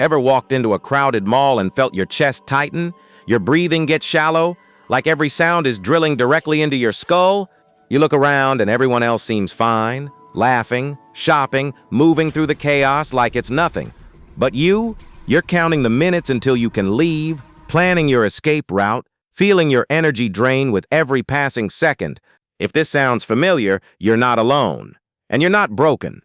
Ever walked into a crowded mall and felt your chest tighten? Your breathing get shallow? Like every sound is drilling directly into your skull? You look around and everyone else seems fine, laughing, shopping, moving through the chaos like it's nothing. But you're counting the minutes until you can leave, planning your escape route, feeling your energy drain with every passing second. If this sounds familiar, you're not alone. And you're not broken.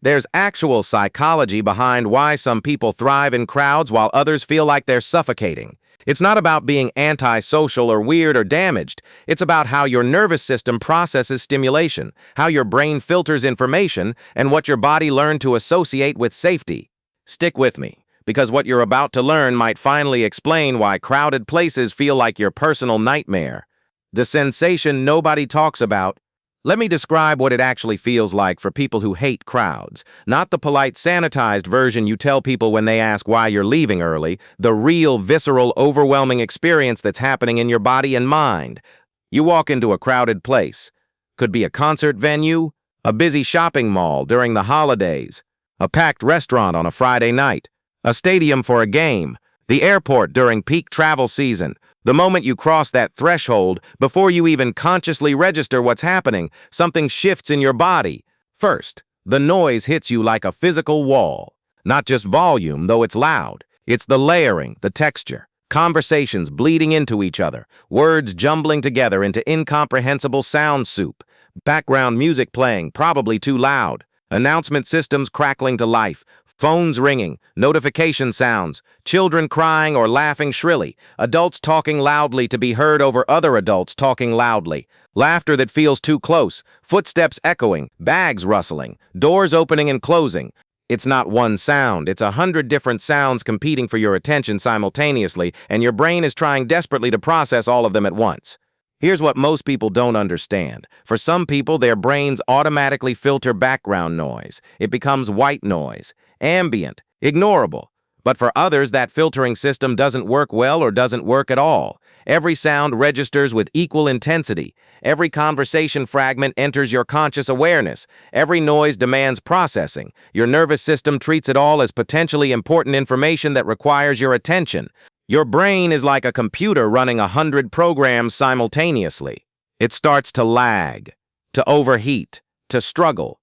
There's actual psychology behind why some people thrive in crowds while others feel like they're suffocating. It's not about being antisocial or weird or damaged. It's about how your nervous system processes stimulation, how your brain filters information, and what your body learned to associate with safety. Stick with me, because what you're about to learn might finally explain why crowded places feel like your personal nightmare. The sensation nobody talks about. Let me describe what it actually feels like for people who hate crowds. Not the polite, sanitized version you tell people when they ask why you're leaving early, the real, visceral, overwhelming experience that's happening in your body and mind. You walk into a crowded place. Could be a concert venue, a busy shopping mall during the holidays, a packed restaurant on a Friday night, a stadium for a game, the airport during peak travel season. The moment you cross that threshold, before you even consciously register what's happening, something shifts in your body. First, the noise hits you like a physical wall. Not just volume, though it's loud. It's the layering, the texture, conversations bleeding into each other, words jumbling together into incomprehensible sound soup, background music playing, probably too loud, announcement systems crackling to life, phones ringing, notification sounds, children crying or laughing shrilly, adults talking loudly to be heard over other adults talking loudly, laughter that feels too close, footsteps echoing, bags rustling, doors opening and closing. It's not one sound, it's 100 different sounds competing for your attention simultaneously, and your brain is trying desperately to process all of them at once. Here's what most people don't understand. For some people, their brains automatically filter background noise. It becomes white noise, ambient, ignorable. But for others, that filtering system doesn't work well or doesn't work at all. Every sound registers with equal intensity. Every conversation fragment enters your conscious awareness. Every noise demands processing. Your nervous system treats it all as potentially important information that requires your attention. Your brain is like a computer running 100 programs simultaneously. It starts to lag, to overheat, to struggle.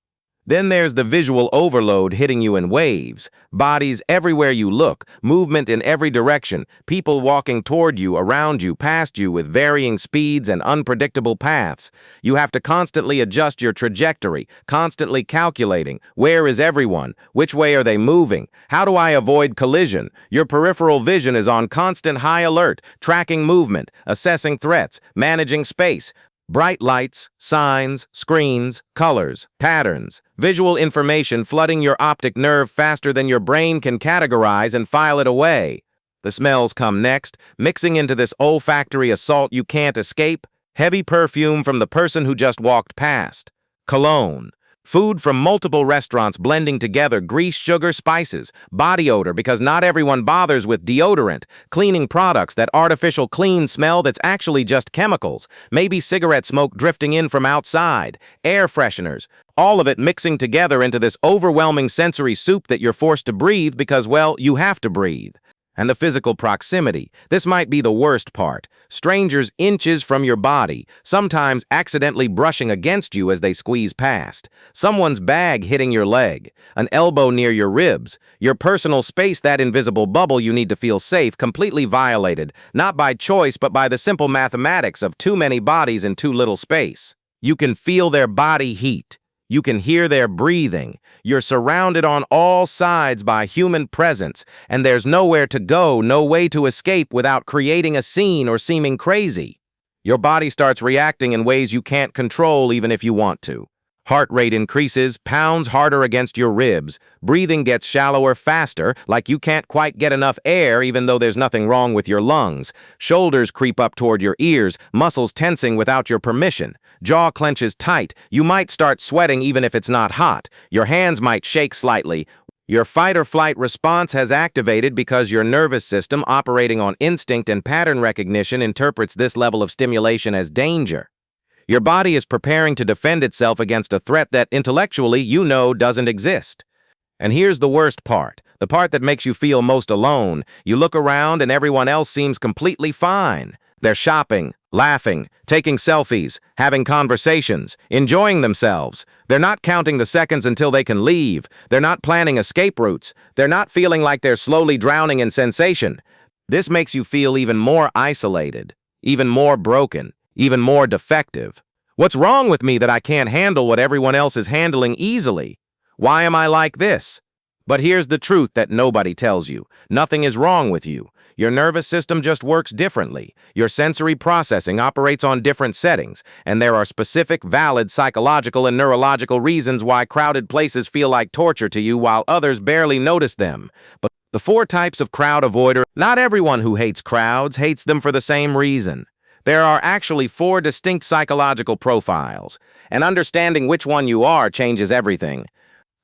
Then there's the visual overload hitting you in waves, bodies everywhere you look, movement in every direction, people walking toward you, around you, past you with varying speeds and unpredictable paths. You have to constantly adjust your trajectory, constantly calculating, where is everyone? Which way are they moving? How do I avoid collision? Your peripheral vision is on constant high alert, tracking movement, assessing threats, managing space. Bright lights, signs, screens, colors, patterns, visual information flooding your optic nerve faster than your brain can categorize and file it away. The smells come next, mixing into this olfactory assault you can't escape. Heavy perfume from the person who just walked past. Cologne. Food from multiple restaurants blending together, grease, sugar, spices, body odor because not everyone bothers with deodorant, cleaning products, that artificial clean smell that's actually just chemicals, maybe cigarette smoke drifting in from outside, air fresheners, all of it mixing together into this overwhelming sensory soup that you're forced to breathe because, well, you have to breathe. And the physical proximity. This might be the worst part. Strangers inches from your body, sometimes accidentally brushing against you as they squeeze past. Someone's bag hitting your leg, an elbow near your ribs. Your personal space, that invisible bubble you need to feel safe, completely violated, not by choice but by the simple mathematics of too many bodies in too little space. You can feel their body heat. You can hear their breathing. You're surrounded on all sides by human presence, and there's nowhere to go, no way to escape without creating a scene or seeming crazy. Your body starts reacting in ways you can't control even if you want to. Heart rate increases, pounds harder against your ribs. Breathing gets shallower faster, like you can't quite get enough air even though there's nothing wrong with your lungs. Shoulders creep up toward your ears, muscles tensing without your permission. Jaw clenches tight. You might start sweating even if it's not hot. Your hands might shake slightly. Your fight or flight response has activated because your nervous system, operating on instinct and pattern recognition, interprets this level of stimulation as danger. Your body is preparing to defend itself against a threat that intellectually you know doesn't exist. And here's the worst part, the part that makes you feel most alone. You look around and everyone else seems completely fine. They're shopping, laughing, taking selfies, having conversations, enjoying themselves. They're not counting the seconds until they can leave. They're not planning escape routes. They're not feeling like they're slowly drowning in sensation. This makes you feel even more isolated, even more broken, even more defective. What's wrong with me that I can't handle what everyone else is handling easily? Why am I like this? But here's the truth that nobody tells you. Nothing is wrong with you. Your nervous system just works differently. Your sensory processing operates on different settings, and there are specific, valid psychological and neurological reasons why crowded places feel like torture to you while others barely notice them. But the 4 types of crowd avoider, not everyone who hates crowds hates them for the same reason. There are actually 4 distinct psychological profiles, and understanding which one you are changes everything.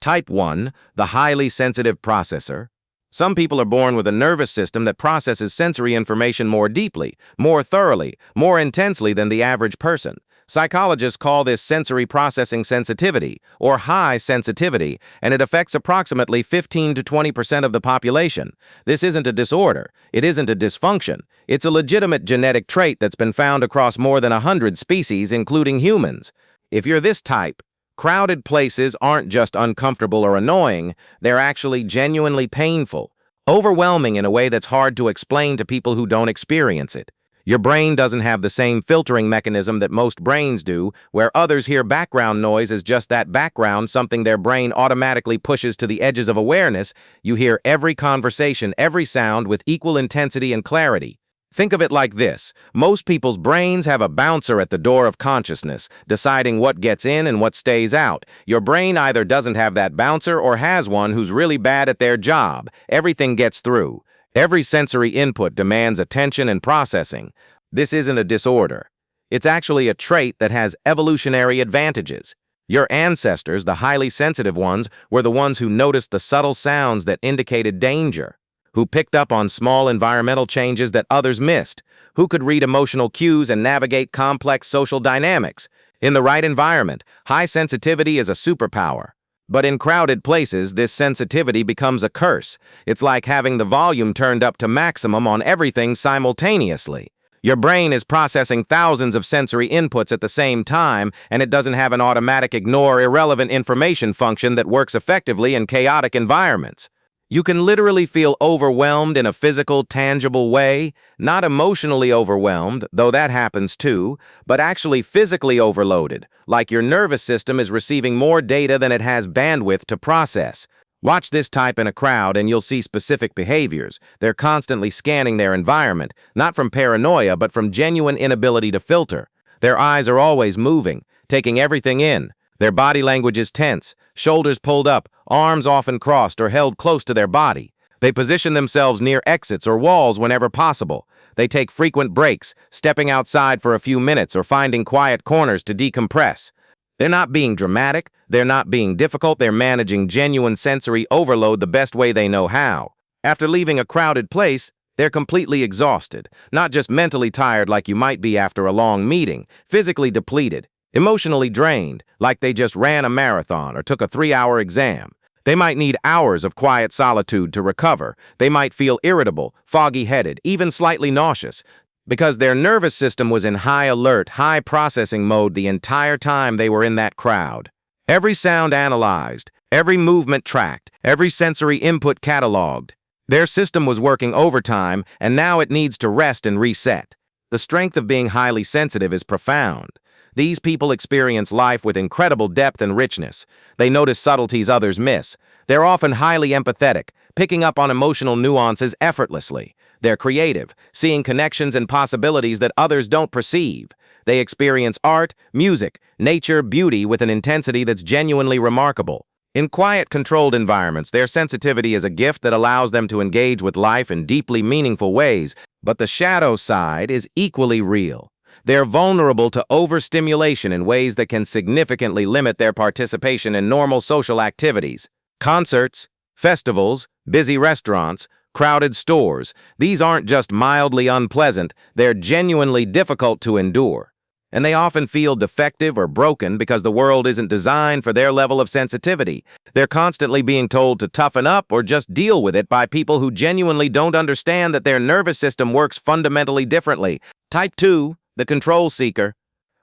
Type 1, the highly sensitive processor. Some people are born with a nervous system that processes sensory information more deeply, more thoroughly, more intensely than the average person. Psychologists call this sensory processing sensitivity, or high sensitivity, and it affects approximately 15 to 20% of the population. This isn't a disorder. It isn't a dysfunction. It's a legitimate genetic trait that's been found across more than 100 species, including humans. If you're this type, crowded places aren't just uncomfortable or annoying, they're actually genuinely painful, overwhelming in a way that's hard to explain to people who don't experience it. Your brain doesn't have the same filtering mechanism that most brains do, where others hear background noise as just that background, something their brain automatically pushes to the edges of awareness. You hear every conversation, every sound with equal intensity and clarity. Think of it like this. Most people's brains have a bouncer at the door of consciousness, deciding what gets in and what stays out. Your brain either doesn't have that bouncer or has one who's really bad at their job. Everything gets through. Every sensory input demands attention and processing. This isn't a disorder. It's actually a trait that has evolutionary advantages. Your ancestors, the highly sensitive ones, were the ones who noticed the subtle sounds that indicated danger, who picked up on small environmental changes that others missed, who could read emotional cues and navigate complex social dynamics. In the right environment, high sensitivity is a superpower. But in crowded places, this sensitivity becomes a curse. It's like having the volume turned up to maximum on everything simultaneously. Your brain is processing thousands of sensory inputs at the same time, and it doesn't have an automatic ignore irrelevant information function that works effectively in chaotic environments. You can literally feel overwhelmed in a physical, tangible way, not emotionally overwhelmed, though that happens too, but actually physically overloaded, like your nervous system is receiving more data than it has bandwidth to process. Watch this type in a crowd and you'll see specific behaviors. They're constantly scanning their environment, not from paranoia, but from genuine inability to filter. Their eyes are always moving, taking everything in. Their body language is tense, shoulders pulled up, arms often crossed or held close to their body. They position themselves near exits or walls whenever possible. They take frequent breaks, stepping outside for a few minutes or finding quiet corners to decompress. They're not being dramatic, they're not being difficult, they're managing genuine sensory overload the best way they know how. After leaving a crowded place, they're completely exhausted, not just mentally tired like you might be after a long meeting, physically depleted, emotionally drained, like they just ran a marathon or took a 3-hour exam. They might need hours of quiet solitude to recover. They might feel irritable, foggy-headed, even slightly nauseous, because their nervous system was in high alert, high processing mode the entire time they were in that crowd. Every sound analyzed, every movement tracked, every sensory input cataloged. Their system was working overtime, and now it needs to rest and reset. The strength of being highly sensitive is profound. These people experience life with incredible depth and richness. They notice subtleties others miss. They're often highly empathetic, picking up on emotional nuances effortlessly. They're creative, seeing connections and possibilities that others don't perceive. They experience art, music, nature, beauty with an intensity that's genuinely remarkable. In quiet, controlled environments, their sensitivity is a gift that allows them to engage with life in deeply meaningful ways, but the shadow side is equally real. They're vulnerable to overstimulation in ways that can significantly limit their participation in normal social activities. Concerts, festivals, busy restaurants, crowded stores, these aren't just mildly unpleasant, they're genuinely difficult to endure. And they often feel defective or broken because the world isn't designed for their level of sensitivity. They're constantly being told to toughen up or just deal with it by people who genuinely don't understand that their nervous system works fundamentally differently. Type 2, the control seeker.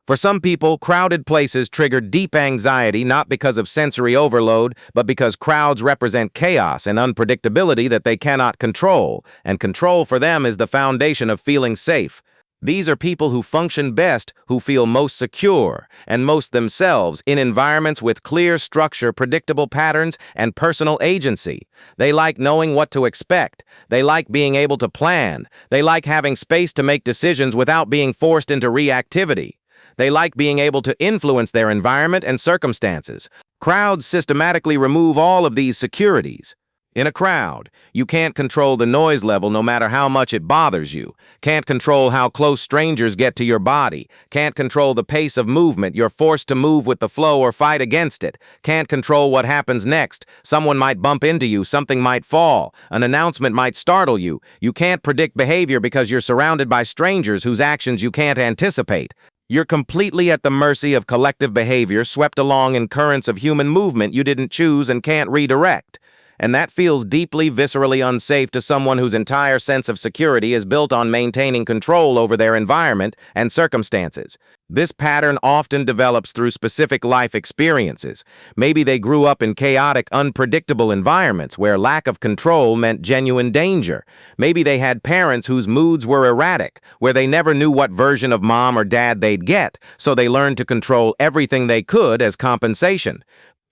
For some people, crowded places trigger deep anxiety not because of sensory overload, but because crowds represent chaos and unpredictability that they cannot control, and control for them is the foundation of feeling safe. These are people who function best, who feel most secure, and most themselves in environments with clear structure, predictable patterns, and personal agency. They like knowing what to expect. They like being able to plan. They like having space to make decisions without being forced into reactivity. They like being able to influence their environment and circumstances. Crowds systematically remove all of these securities. In a crowd, you can't control the noise level no matter how much it bothers you. Can't control how close strangers get to your body. Can't control the pace of movement. You're forced to move with the flow or fight against it. Can't control what happens next. Someone might bump into you. Something might fall. An announcement might startle you. You can't predict behavior because you're surrounded by strangers whose actions you can't anticipate. You're completely at the mercy of collective behavior swept along in currents of human movement you didn't choose and can't redirect. And that feels deeply, viscerally unsafe to someone whose entire sense of security is built on maintaining control over their environment and circumstances. This pattern often develops through specific life experiences. Maybe they grew up in chaotic, unpredictable environments where lack of control meant genuine danger. Maybe they had parents whose moods were erratic, where they never knew what version of mom or dad they'd get, so they learned to control everything they could as compensation.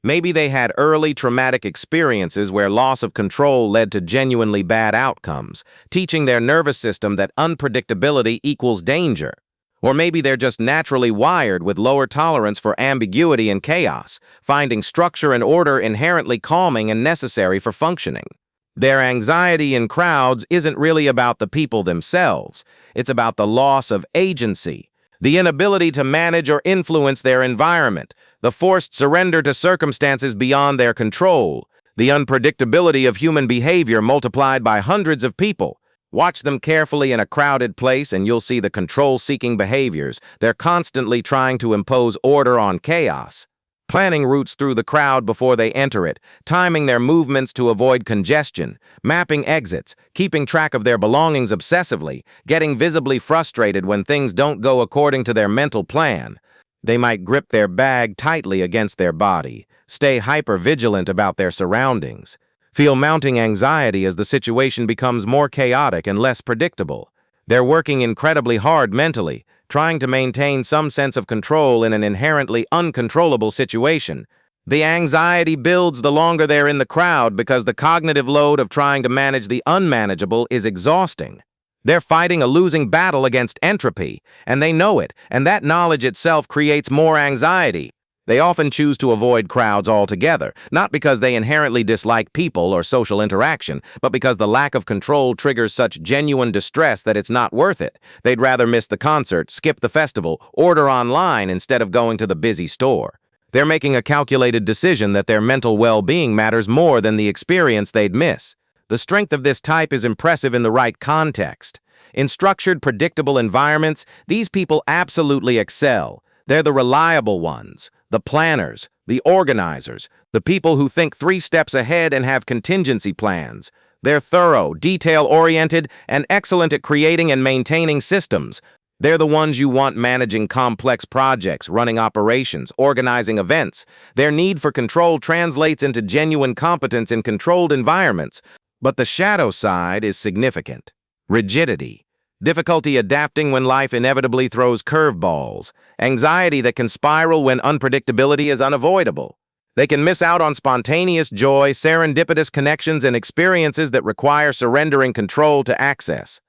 Maybe they had early traumatic experiences where loss of control led to genuinely bad outcomes, teaching their nervous system that unpredictability equals danger. Or maybe they're just naturally wired with lower tolerance for ambiguity and chaos, finding structure and order inherently calming and necessary for functioning. Their anxiety in crowds isn't really about the people themselves. It's about the loss of agency, the inability to manage or influence their environment, the forced surrender to circumstances beyond their control, the unpredictability of human behavior multiplied by hundreds of people. Watch them carefully in a crowded place and you'll see the control-seeking behaviors. They're constantly trying to impose order on chaos, planning routes through the crowd before they enter it, timing their movements to avoid congestion, mapping exits, keeping track of their belongings obsessively, getting visibly frustrated when things don't go according to their mental plan. They might grip their bag tightly against their body, stay hyper-vigilant about their surroundings, feel mounting anxiety as the situation becomes more chaotic and less predictable. They're working incredibly hard mentally, trying to maintain some sense of control in an inherently uncontrollable situation. The anxiety builds the longer they're in the crowd because the cognitive load of trying to manage the unmanageable is exhausting. They're fighting a losing battle against entropy, and they know it, and that knowledge itself creates more anxiety. They often choose to avoid crowds altogether, not because they inherently dislike people or social interaction, but because the lack of control triggers such genuine distress that it's not worth it. They'd rather miss the concert, skip the festival, order online instead of going to the busy store. They're making a calculated decision that their mental well-being matters more than the experience they'd miss. The strength of this type is impressive in the right context. In structured, predictable environments, these people absolutely excel. They're the reliable ones, the planners, the organizers, the people who think 3 steps ahead and have contingency plans. They're thorough, detail-oriented, and excellent at creating and maintaining systems. They're the ones you want managing complex projects, running operations, organizing events. Their need for control translates into genuine competence in controlled environments. But the shadow side is significant. Rigidity. Difficulty adapting when life inevitably throws curveballs. Anxiety that can spiral when unpredictability is unavoidable. They can miss out on spontaneous joy, serendipitous connections, and experiences that require surrendering control to access.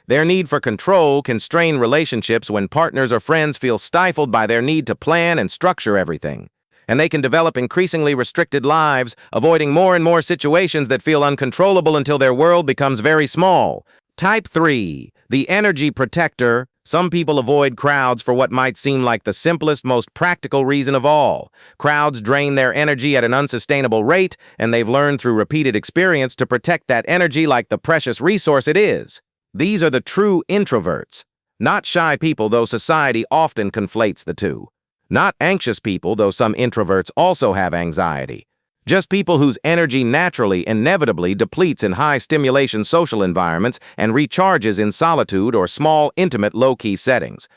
Their need for control can strain relationships when partners or friends feel stifled by their need to plan and structure everything. And they can develop increasingly restricted lives, avoiding more and more situations that feel uncontrollable until their world becomes very small. Type 3, the energy protector. Some people avoid crowds for what might seem like the simplest, most practical reason of all. Crowds drain their energy at an unsustainable rate, and they've learned through repeated experience to protect that energy like the precious resource it is. These are the true introverts. Not shy people, though society often conflates the two. Not anxious people, though some introverts also have anxiety. Just people whose energy naturally, inevitably depletes in high-stimulation social environments and recharges in solitude or small, intimate, low-key settings.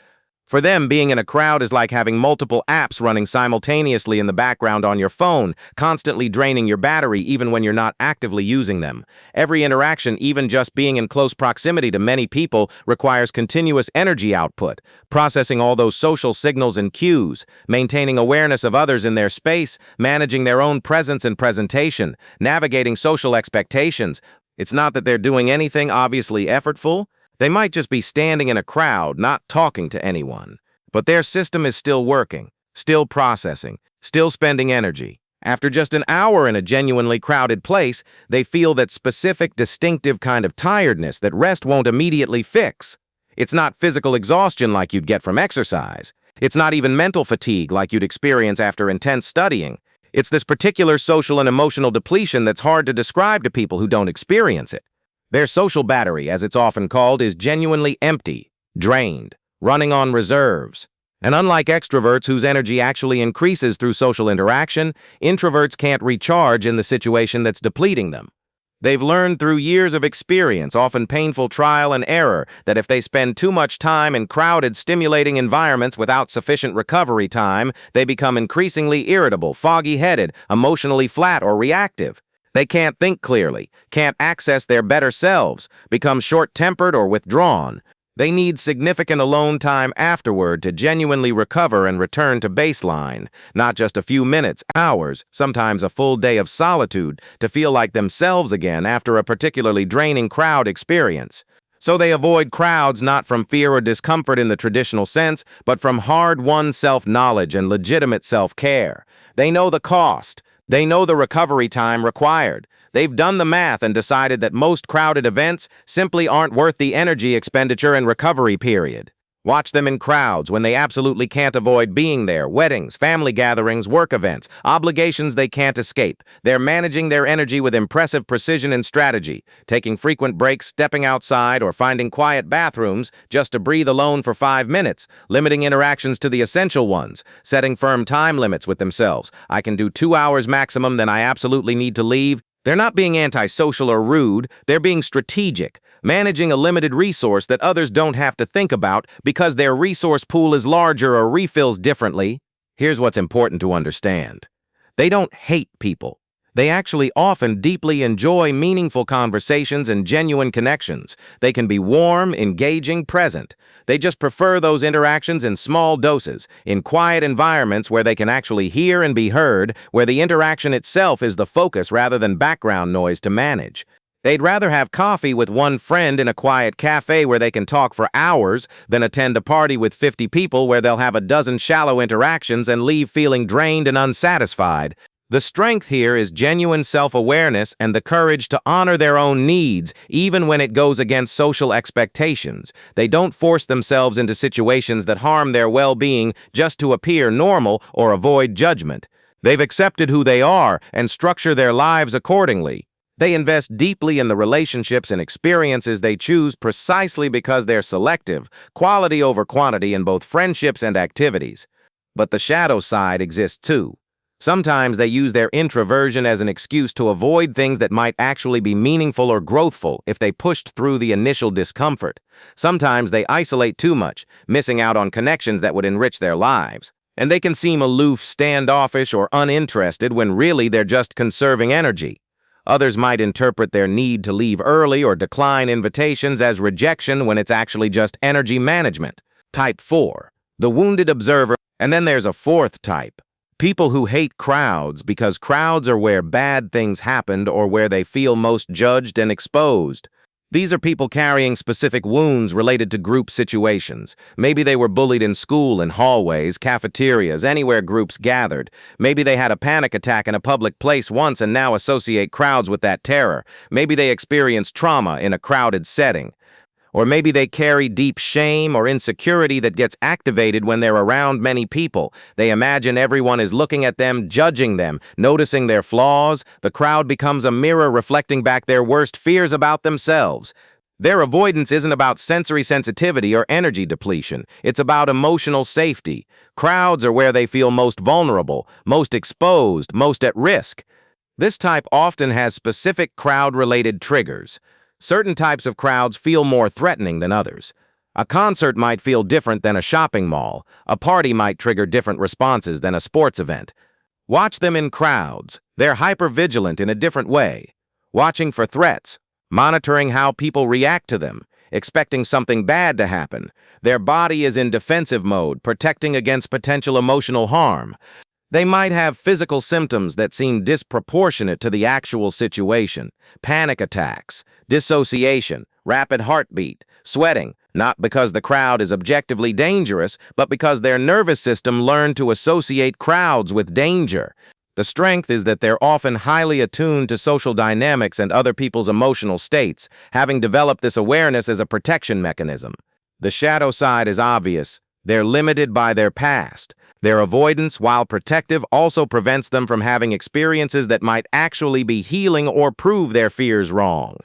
For them, being in a crowd is like having multiple apps running simultaneously in the background on your phone, constantly draining your battery even when you're not actively using them. Every interaction, even just being in close proximity to many people, requires continuous energy output, processing all those social signals and cues, maintaining awareness of others in their space, managing their own presence and presentation, navigating social expectations. It's not that they're doing anything obviously effortful. They might just be standing in a crowd, not talking to anyone. But their system is still working, still processing, still spending energy. After just an hour in a genuinely crowded place, they feel that specific, distinctive kind of tiredness that rest won't immediately fix. It's not physical exhaustion like you'd get from exercise. It's not even mental fatigue like you'd experience after intense studying. It's this particular social and emotional depletion that's hard to describe to people who don't experience it. Their social battery, as it's often called, is genuinely empty, drained, running on reserves. And unlike extroverts whose energy actually increases through social interaction, introverts can't recharge in the situation that's depleting them. They've learned through years of experience, often painful trial and error, that if they spend too much time in crowded, stimulating environments without sufficient recovery time, they become increasingly irritable, foggy-headed, emotionally flat, or reactive. They can't think clearly, can't access their better selves, become short-tempered or withdrawn. They need significant alone time afterward to genuinely recover and return to baseline, not just a few minutes, hours, sometimes a full day of solitude to feel like themselves again after a particularly draining crowd experience. So they avoid crowds not from fear or discomfort in the traditional sense, but from hard-won self-knowledge and legitimate self-care. They know the cost. They know the recovery time required. They've done the math and decided that most crowded events simply aren't worth the energy expenditure and recovery period. Watch them in crowds when they absolutely can't avoid being there, weddings, family gatherings, work events, obligations they can't escape. They're managing their energy with impressive precision and strategy, taking frequent breaks, stepping outside, or finding quiet bathrooms just to breathe alone for 5 minutes, limiting interactions to the essential ones, setting firm time limits with themselves. I can do 2 hours maximum, then I absolutely need to leave. They're not being antisocial or rude, they're being strategic, managing a limited resource that others don't have to think about because their resource pool is larger or refills differently. Here's what's important to understand. They don't hate people. They actually often deeply enjoy meaningful conversations and genuine connections. They can be warm, engaging, present. They just prefer those interactions in small doses, in quiet environments where they can actually hear and be heard, where the interaction itself is the focus rather than background noise to manage. They'd rather have coffee with one friend in a quiet cafe where they can talk for hours than attend a party with 50 people where they'll have a dozen shallow interactions and leave feeling drained and unsatisfied. The strength here is genuine self-awareness and the courage to honor their own needs, even when it goes against social expectations. They don't force themselves into situations that harm their well-being just to appear normal or avoid judgment. They've accepted who they are and structure their lives accordingly. They invest deeply in the relationships and experiences they choose precisely because they're selective, quality over quantity in both friendships and activities. But the shadow side exists too. Sometimes they use their introversion as an excuse to avoid things that might actually be meaningful or growthful if they pushed through the initial discomfort. Sometimes they isolate too much, missing out on connections that would enrich their lives. And they can seem aloof, standoffish, or uninterested when really they're just conserving energy. Others might interpret their need to leave early or decline invitations as rejection when it's actually just energy management. Type 4. The wounded observer. And then there's a fourth type. People who hate crowds because crowds are where bad things happened or where they feel most judged and exposed. These are people carrying specific wounds related to group situations. Maybe they were bullied in school, in hallways, cafeterias, anywhere groups gathered. Maybe they had a panic attack in a public place once and now associate crowds with that terror. Maybe they experienced trauma in a crowded setting. Or maybe they carry deep shame or insecurity that gets activated when they're around many people. They imagine everyone is looking at them, judging them, noticing their flaws. The crowd becomes a mirror reflecting back their worst fears about themselves. Their avoidance isn't about sensory sensitivity or energy depletion. It's about emotional safety. Crowds are where they feel most vulnerable, most exposed, most at risk. This type often has specific crowd-related triggers. Certain types of crowds feel more threatening than others. A concert might feel different than a shopping mall. A party might trigger different responses than a sports event. Watch them in crowds. They're hypervigilant in a different way. Watching for threats, monitoring how people react to them, expecting something bad to happen. Their body is in defensive mode, protecting against potential emotional harm. They might have physical symptoms that seem disproportionate to the actual situation. Panic attacks, dissociation, rapid heartbeat, sweating, not because the crowd is objectively dangerous, but because their nervous system learned to associate crowds with danger. The strength is that they're often highly attuned to social dynamics and other people's emotional states, having developed this awareness as a protection mechanism. The shadow side is obvious. They're limited by their past. Their avoidance, while protective, also prevents them from having experiences that might actually be healing or prove their fears wrong.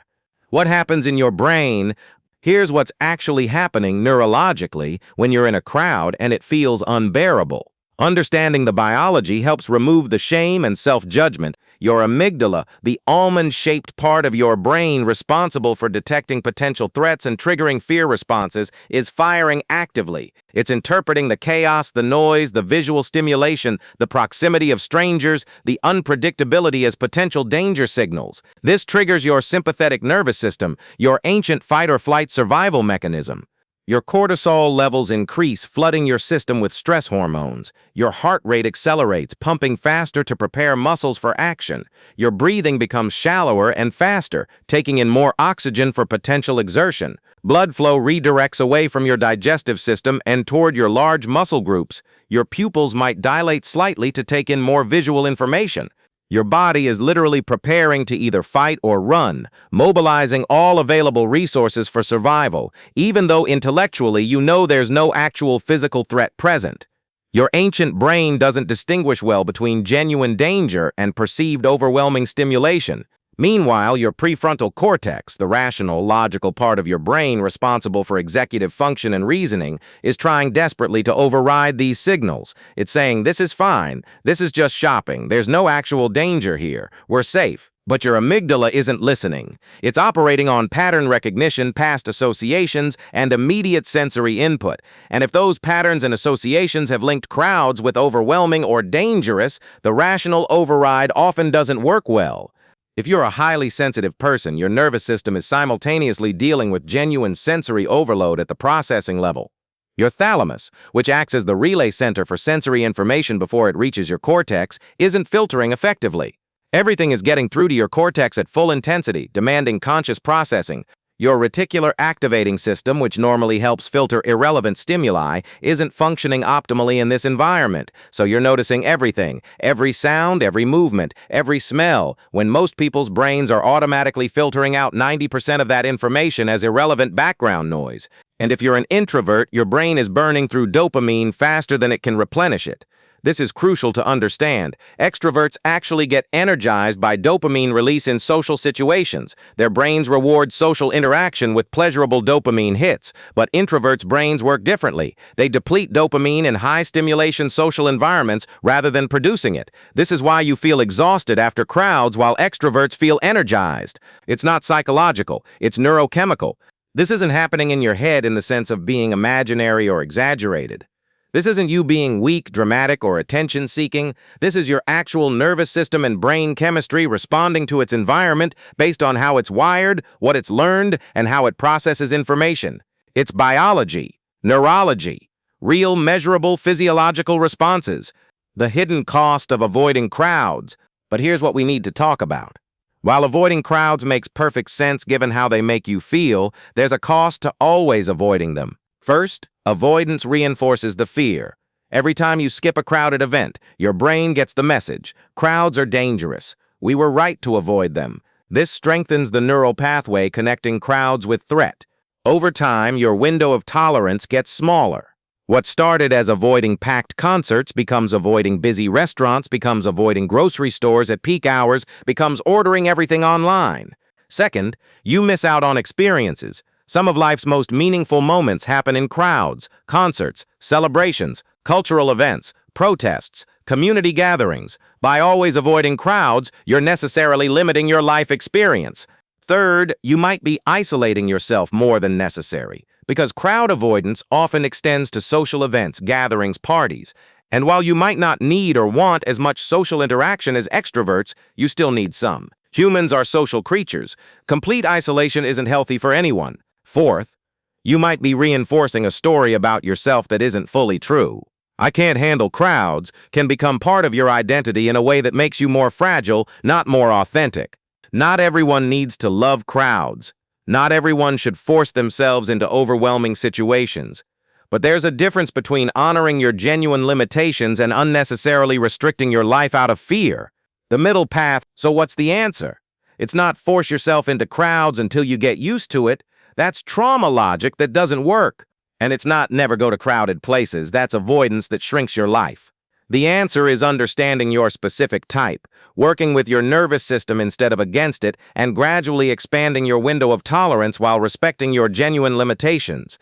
What happens in your brain? Here's what's actually happening neurologically when you're in a crowd and it feels unbearable. Understanding the biology helps remove the shame and self-judgment. Your amygdala, the almond-shaped part of your brain responsible for detecting potential threats and triggering fear responses, is firing actively. It's interpreting the chaos, the noise, the visual stimulation, the proximity of strangers, the unpredictability as potential danger signals. This triggers your sympathetic nervous system, your ancient fight-or-flight survival mechanism. Your cortisol levels increase, flooding your system with stress hormones. Your heart rate accelerates, pumping faster to prepare muscles for action. Your breathing becomes shallower and faster, taking in more oxygen for potential exertion. Blood flow redirects away from your digestive system and toward your large muscle groups. Your pupils might dilate slightly to take in more visual information. Your body is literally preparing to either fight or run, mobilizing all available resources for survival, even though intellectually you know there's no actual physical threat present. Your ancient brain doesn't distinguish well between genuine danger and perceived overwhelming stimulation. Meanwhile, your prefrontal cortex, the rational, logical part of your brain responsible for executive function and reasoning, is trying desperately to override these signals. It's saying, this is fine, this is just shopping, there's no actual danger here, we're safe. But your amygdala isn't listening. It's operating on pattern recognition, past associations, and immediate sensory input. And if those patterns and associations have linked crowds with overwhelming or dangerous, the rational override often doesn't work well. If you're a highly sensitive person, your nervous system is simultaneously dealing with genuine sensory overload at the processing level. Your thalamus, which acts as the relay center for sensory information before it reaches your cortex, isn't filtering effectively. Everything is getting through to your cortex at full intensity, demanding conscious processing. Your reticular activating system, which normally helps filter irrelevant stimuli, isn't functioning optimally in this environment, so you're noticing everything, every sound, every movement, every smell, when most people's brains are automatically filtering out 90% of that information as irrelevant background noise. And if you're an introvert, your brain is burning through dopamine faster than it can replenish it. This is crucial to understand. Extroverts actually get energized by dopamine release in social situations. Their brains reward social interaction with pleasurable dopamine hits, but introverts' brains work differently. They deplete dopamine in high-stimulation social environments rather than producing it. This is why you feel exhausted after crowds while extroverts feel energized. It's not psychological, it's neurochemical. This isn't happening in your head in the sense of being imaginary or exaggerated. This isn't you being weak, dramatic, or attention-seeking. This is your actual nervous system and brain chemistry responding to its environment based on how it's wired, what it's learned, and how it processes information. It's biology, neurology, real measurable physiological responses, the hidden cost of avoiding crowds. But here's what we need to talk about. While avoiding crowds makes perfect sense given how they make you feel, there's a cost to always avoiding them. First, avoidance reinforces the fear. Every time you skip a crowded event, your brain gets the message. Crowds are dangerous. We were right to avoid them. This strengthens the neural pathway connecting crowds with threat. Over time, your window of tolerance gets smaller. What started as avoiding packed concerts becomes avoiding busy restaurants, becomes avoiding grocery stores at peak hours, becomes ordering everything online. Second, you miss out on experiences. Some of life's most meaningful moments happen in crowds, concerts, celebrations, cultural events, protests, community gatherings. By always avoiding crowds, you're necessarily limiting your life experience. Third, you might be isolating yourself more than necessary, because crowd avoidance often extends to social events, gatherings, parties. And while you might not need or want as much social interaction as extroverts, you still need some. Humans are social creatures. Complete isolation isn't healthy for anyone. Fourth, you might be reinforcing a story about yourself that isn't fully true. "I can't handle crowds" can become part of your identity in a way that makes you more fragile, not more authentic. Not everyone needs to love crowds. Not everyone should force themselves into overwhelming situations. But there's a difference between honoring your genuine limitations and unnecessarily restricting your life out of fear. The middle path. So what's the answer? It's not force yourself into crowds until you get used to it. That's trauma logic that doesn't work. And it's not never go to crowded places. That's avoidance that shrinks your life. The answer is understanding your specific type, working with your nervous system instead of against it, and gradually expanding your window of tolerance while respecting your genuine limitations.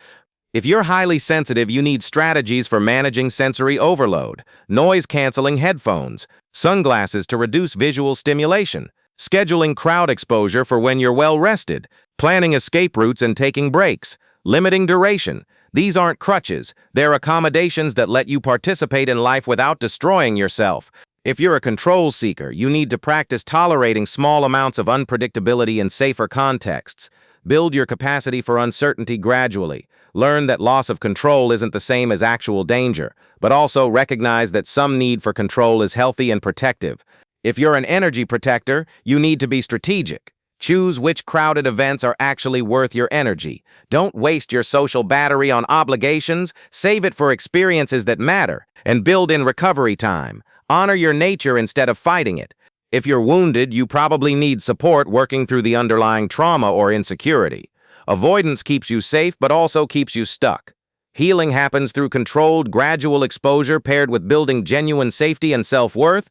If you're highly sensitive, you need strategies for managing sensory overload, noise-canceling headphones, sunglasses to reduce visual stimulation, scheduling crowd exposure for when you're well-rested, planning escape routes and taking breaks, limiting duration. These aren't crutches. They're accommodations that let you participate in life without destroying yourself. If you're a control seeker, you need to practice tolerating small amounts of unpredictability in safer contexts. Build your capacity for uncertainty gradually. Learn that loss of control isn't the same as actual danger, but also recognize that some need for control is healthy and protective. If you're an energy protector, you need to be strategic. Choose which crowded events are actually worth your energy. Don't waste your social battery on obligations. Save it for experiences that matter, and build in recovery time. Honor your nature instead of fighting it. If you're wounded, you probably need support working through the underlying trauma or insecurity. Avoidance keeps you safe, but also keeps you stuck. Healing happens through controlled, gradual exposure paired with building genuine safety and self-worth.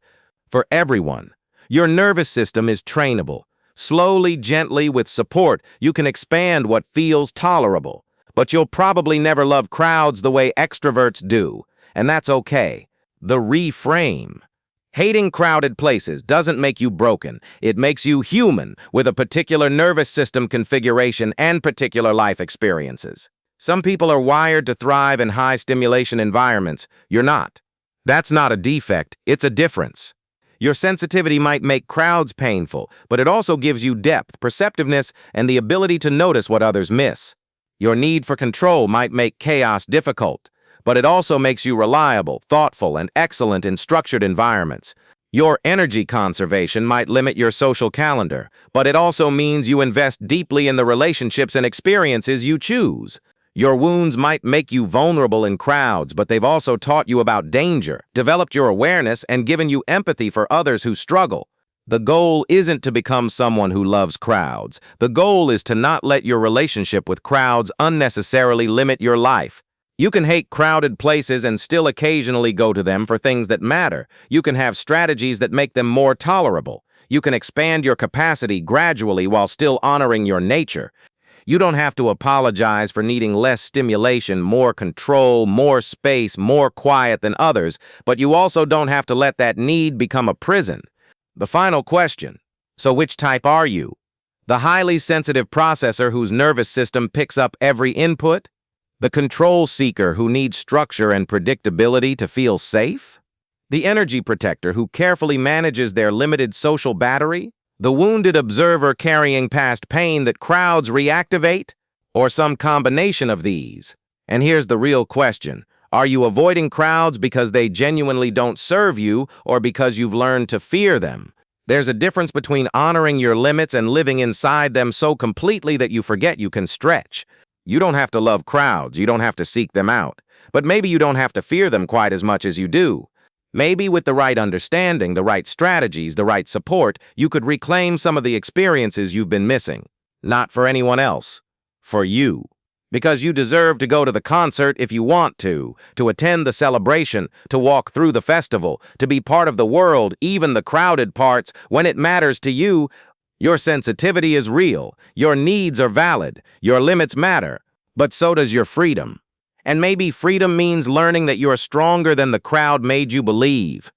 For everyone, your nervous system is trainable. Slowly, gently, with support, you can expand what feels tolerable. But you'll probably never love crowds the way extroverts do, and that's okay. The reframe. Hating crowded places doesn't make you broken. It makes you human, with a particular nervous system configuration and particular life experiences. Some people are wired to thrive in high-stimulation environments. You're not. That's not a defect, it's a difference. Your sensitivity might make crowds painful, but it also gives you depth, perceptiveness, and the ability to notice what others miss. Your need for control might make chaos difficult, but it also makes you reliable, thoughtful, and excellent in structured environments. Your energy conservation might limit your social calendar, but it also means you invest deeply in the relationships and experiences you choose. Your wounds might make you vulnerable in crowds, but they've also taught you about danger, developed your awareness, and given you empathy for others who struggle. The goal isn't to become someone who loves crowds. The goal is to not let your relationship with crowds unnecessarily limit your life. You can hate crowded places and still occasionally go to them for things that matter. You can have strategies that make them more tolerable. You can expand your capacity gradually while still honoring your nature. You don't have to apologize for needing less stimulation, more control, more space, more quiet than others, but you also don't have to let that need become a prison. The final question. So which type are you? The highly sensitive processor whose nervous system picks up every input? The control seeker who needs structure and predictability to feel safe? The energy protector who carefully manages their limited social battery? The wounded observer carrying past pain that crowds reactivate? Or some combination of these? And here's the real question. Are you avoiding crowds because they genuinely don't serve you or because you've learned to fear them? There's a difference between honoring your limits and living inside them so completely that you forget you can stretch. You don't have to love crowds, you don't have to seek them out. But maybe you don't have to fear them quite as much as you do. Maybe with the right understanding, the right strategies, the right support, you could reclaim some of the experiences you've been missing. Not for anyone else. For you. Because you deserve to go to the concert if you want to attend the celebration, to walk through the festival, to be part of the world, even the crowded parts, when it matters to you. Your sensitivity is real, your needs are valid, your limits matter, but so does your freedom. And maybe freedom means learning that you're stronger than the crowd made you believe.